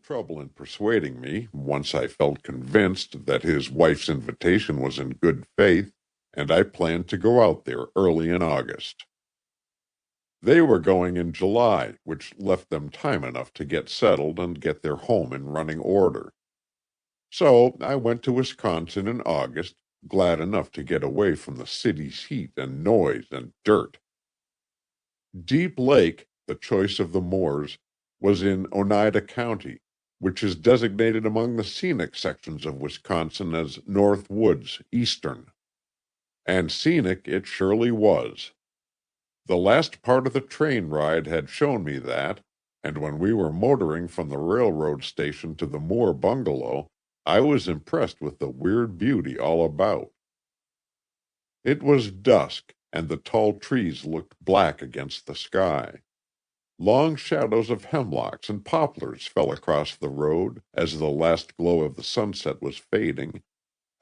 trouble in persuading me, once I felt convinced that his wife's invitation was in good faith, and I planned to go out there early in August. They were going in July, which left them time enough to get settled and get their home in running order. So I went to Wisconsin in August, glad enough to get away from the city's heat and noise and dirt. Deep Lake, the choice of the Moors, was in Oneida County, which is designated among the scenic sections of Wisconsin as North Woods, Eastern. And scenic it surely was. The last part of the train ride had shown me that, and when we were motoring from the railroad station to the Moore bungalow, I was impressed with the weird beauty all about. It was dusk, and the tall trees looked black against the sky. Long shadows of hemlocks and poplars fell across the road as the last glow of the sunset was fading,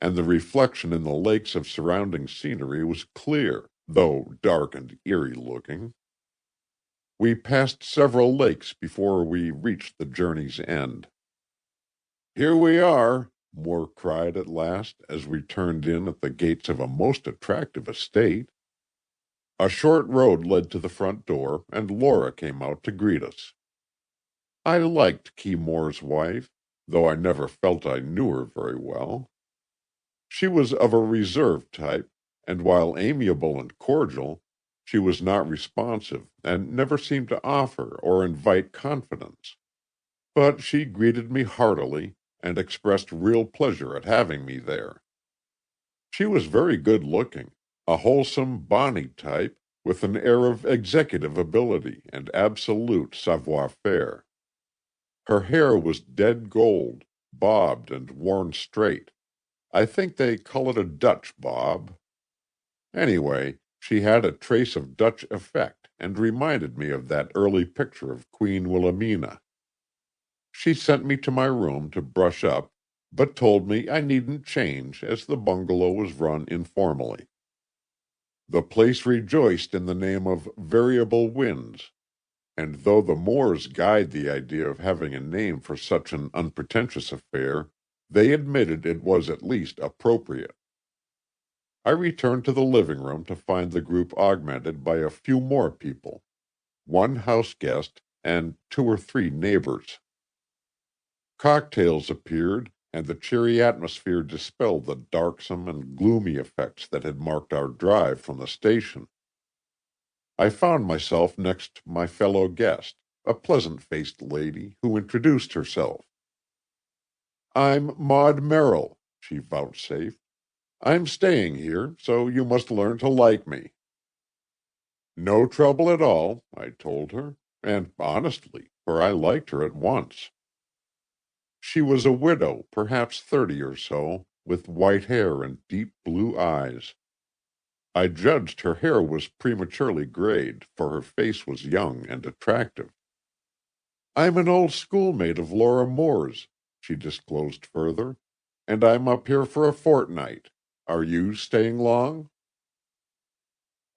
and the reflection in the lakes of surrounding scenery was clear, though dark and eerie-looking. We passed several lakes before we reached the journey's end. "Here we are," Moore cried at last, as we turned in at the gates of a most attractive estate. A short road led to the front door, and Laura came out to greet us. I liked Key Moore's wife, though I never felt I knew her very well. She was of a reserved type, and while amiable and cordial, she was not responsive, and never seemed to offer or invite confidence. But she greeted me heartily, and expressed real pleasure at having me there. She was very good-looking, a wholesome, bonny type, with an air of executive ability and absolute savoir-faire. Her hair was dead gold, bobbed and worn straight. I think they call it a Dutch bob. Anyway, she had a trace of Dutch effect, and reminded me of that early picture of Queen Wilhelmina. She sent me to my room to brush up, but told me I needn't change, as the bungalow was run informally. The place rejoiced in the name of Variable Winds, and though the Moors guyed the idea of having a name for such an unpretentious affair, they admitted it was at least appropriate. I returned to the living room to find the group augmented by a few more people, one house guest and 2 or 3 neighbors. Cocktails appeared, and the cheery atmosphere dispelled the darksome and gloomy effects that had marked our drive from the station. I found myself next my fellow guest, a pleasant-faced lady, who introduced herself. "I'm Maud Merrill," she vouchsafed. "I'm staying here, so you must learn to like me." "No trouble at all," I told her, and honestly, for I liked her at once. She was a widow, perhaps 30 or so, with white hair and deep blue eyes. I judged her hair was prematurely grayed, for her face was young and attractive. "I'm an old schoolmate of Laura Moore's," she disclosed further, "and I'm up here for a fortnight. Are you staying long?"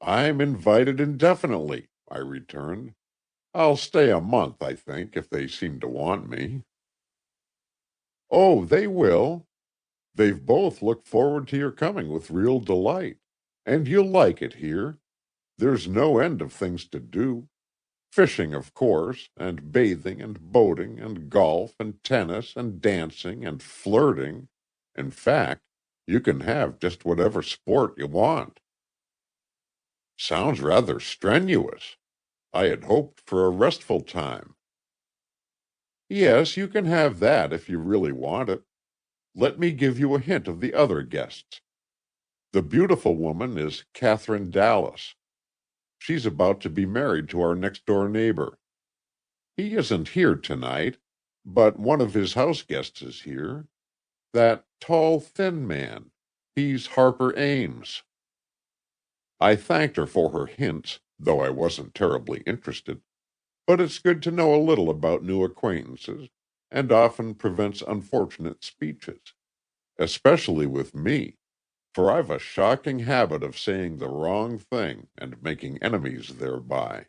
"I'm invited indefinitely," I returned. "I'll stay a month, I think, if they seem to want me." "Oh, they will. They've both looked forward to your coming with real delight. And you'll like it here. There's no end of things to do. Fishing, of course, and bathing and boating and golf and tennis and dancing and flirting. In fact, you can have just whatever sport you want." "Sounds rather strenuous. I had hoped for a restful time." "Yes, you can have that if you really want it. Let me give you a hint of the other guests. The beautiful woman is Catherine Dallas. She's about to be married to our next-door neighbor. He isn't here tonight, but one of his house guests is here. That tall, thin man. He's Harper Ames." I thanked her for her hints, though I wasn't terribly interested. But it's good to know a little about new acquaintances, and often prevents unfortunate speeches. Especially with me, for I've a shocking habit of saying the wrong thing and making enemies thereby.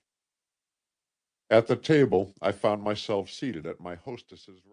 At the table I found myself seated at my hostess's right.